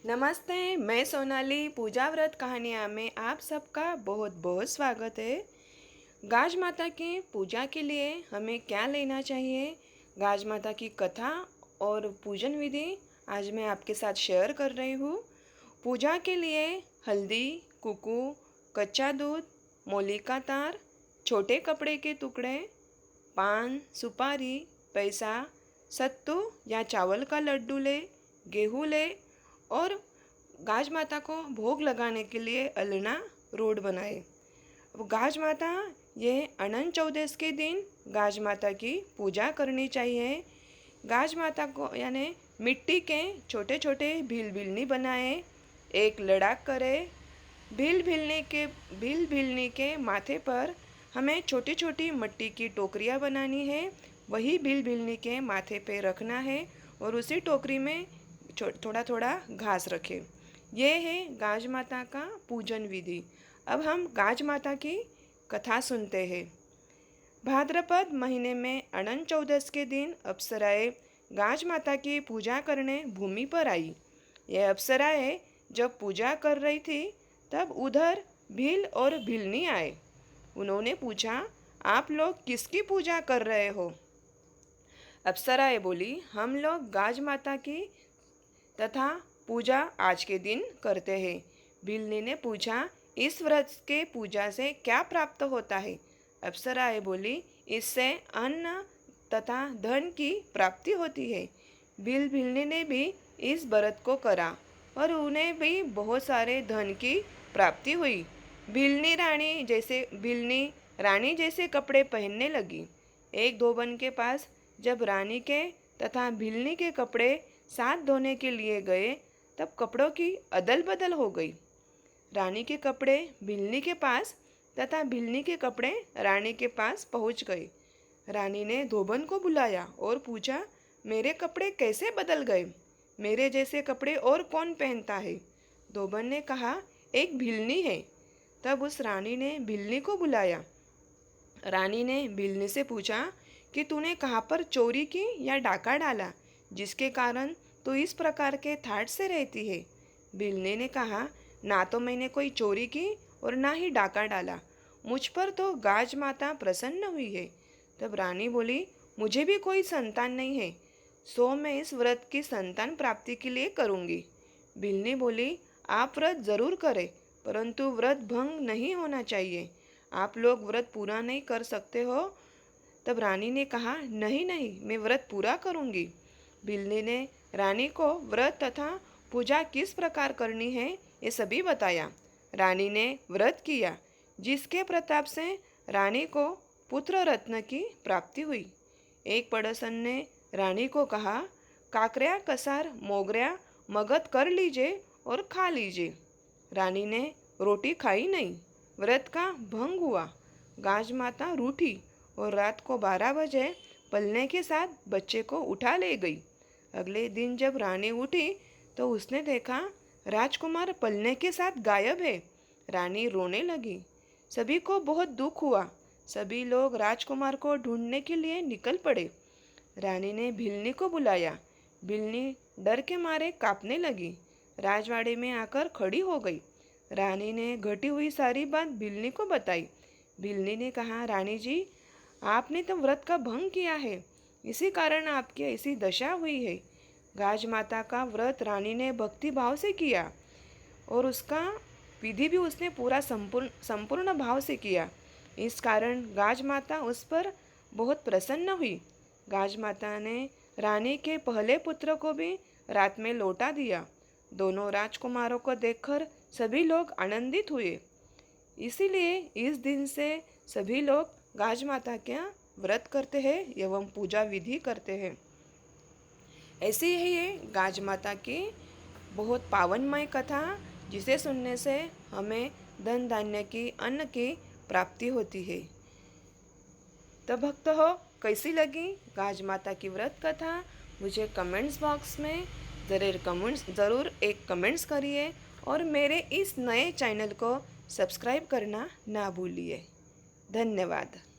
नमस्ते, मैं सोनाली। पूजा व्रत कहानियाँ में आप सबका बहुत बहुत स्वागत है। गाज माता की पूजा के लिए हमें क्या लेना चाहिए, गाज माता की कथा और पूजन विधि आज मैं आपके साथ शेयर कर रही हूँ। पूजा के लिए हल्दी, कुकू, कच्चा दूध, मौली का तार, छोटे कपड़े के टुकड़े, पान, सुपारी, पैसा, सत्तू या चावल का लड्डू ले, गेहूँ ले और गाज माता को भोग लगाने के लिए अलना रोड बनाए। अब गाज माता ये अनंत चौदस के दिन गाज माता की पूजा करनी चाहिए। गाज माता को यानी मिट्टी के छोटे छोटे भील भीलनी बनाए, एक लड़ाक करे। भील भीलनी के माथे पर हमें छोटी छोटी मिट्टी की टोकरियाँ बनानी है, वही भील भीलनी के माथे पे रखना है और उसी टोकरी में थोड़ा थोड़ा घास रखें। ये है गाज माता का पूजन विधि। अब हम गाज माता की कथा सुनते हैं। भाद्रपद महीने में अनंत चौदस के दिन अप्सराएं गाज माता की पूजा करने भूमि पर आई। ये अप्सराएं जब पूजा कर रही थी तब उधर भील और भीलनी आए। उन्होंने पूछा, आप लोग किसकी पूजा कर रहे हो? अप्सराएं बोली, हम लोग गाज माता की तथा पूजा आज के दिन करते हैं। भीलनी ने पूछा, इस व्रत के पूजा से क्या प्राप्त होता है? अप्सराएं बोली, इससे अन्न तथा धन की प्राप्ति होती है। भीलनी ने भी इस व्रत को करा और उन्हें भी बहुत सारे धन की प्राप्ति हुई। भीलनी रानी जैसे कपड़े पहनने लगी। एक धोबन के पास जब रानी के तथा भीलनी के कपड़े साथ धोने के लिए गए तब कपड़ों की अदल बदल हो गई। रानी के कपड़े भीलनी के पास तथा भीलनी के कपड़े रानी के पास पहुंच गए। रानी ने धोबन को बुलाया और पूछा, मेरे कपड़े कैसे बदल गए? मेरे जैसे कपड़े और कौन पहनता है? धोबन ने कहा, एक भीलनी है। तब उस रानी ने भीलनी को बुलाया। रानी ने भीलनी से पूछा कि तूने कहाँ पर चोरी की या डाका डाला, जिसके कारण तो इस प्रकार के ठाठ से रहती है? भीलनी ने कहा, ना तो मैंने कोई चोरी की और ना ही डाका डाला, मुझ पर तो गाज माता प्रसन्न हुई है। तब रानी बोली, मुझे भी कोई संतान नहीं है, सो मैं इस व्रत की संतान प्राप्ति के लिए करूँगी। भीलनी बोली, आप व्रत जरूर करें, परंतु व्रत भंग नहीं होना चाहिए। आप लोग व्रत पूरा नहीं कर सकते हो? तब रानी ने कहा, नहीं नहीं, मैं व्रत पूरा करूँगी। भीलनी ने रानी को व्रत तथा पूजा किस प्रकार करनी है ये सभी बताया। रानी ने व्रत किया, जिसके प्रताप से रानी को पुत्र रत्न की प्राप्ति हुई। एक पड़ोसन ने रानी को कहा, काकऱ्या कसार मोगऱ्या मगध कर लीजिए और खा लीजिए। रानी ने रोटी खाई नहीं, व्रत का भंग हुआ। गाज माता रूठी और रात को 12 बजे पलने के साथ बच्चे को उठा ले गई। अगले दिन जब रानी उठी तो उसने देखा राजकुमार पलने के साथ गायब है। रानी रोने लगी। सभी को बहुत दुख हुआ। सभी लोग राजकुमार को ढूंढने के लिए निकल पड़े। रानी ने भीलनी को बुलाया। भीलनी डर के मारे कांपने लगी। राजवाड़े में आकर खड़ी हो गई। रानी ने घटी हुई सारी बात भीलनी को बताई। भीलनी ने कहा, रानी जी, आपने तो व्रत का भंग किया है, इसी कारण आपकी ऐसी दशा हुई है। गाज माता का व्रत रानी ने भक्ति भाव से किया और उसका विधि भी उसने पूरा संपूर्ण भाव से किया। इस कारण गाज माता उस पर बहुत प्रसन्न हुई। गाज माता ने रानी के पहले पुत्र को भी रात में लौटा दिया। दोनों राजकुमारों को देखकर सभी लोग आनंदित हुए। इसीलिए इस दिन से सभी लोग गाज माता का व्रत करते हैं एवं पूजा विधि करते हैं। ऐसी ही ये गाज माता की बहुत पावनमय कथा, जिसे सुनने से हमें धन धान्य की, अन्न की प्राप्ति होती है। तो भक्त हो, कैसी लगी गाज माता की व्रत कथा? मुझे कमेंट्स बॉक्स में ज़रूर एक कमेंट्स करिए और मेरे इस नए चैनल को सब्सक्राइब करना ना भूलिए। धन्यवाद।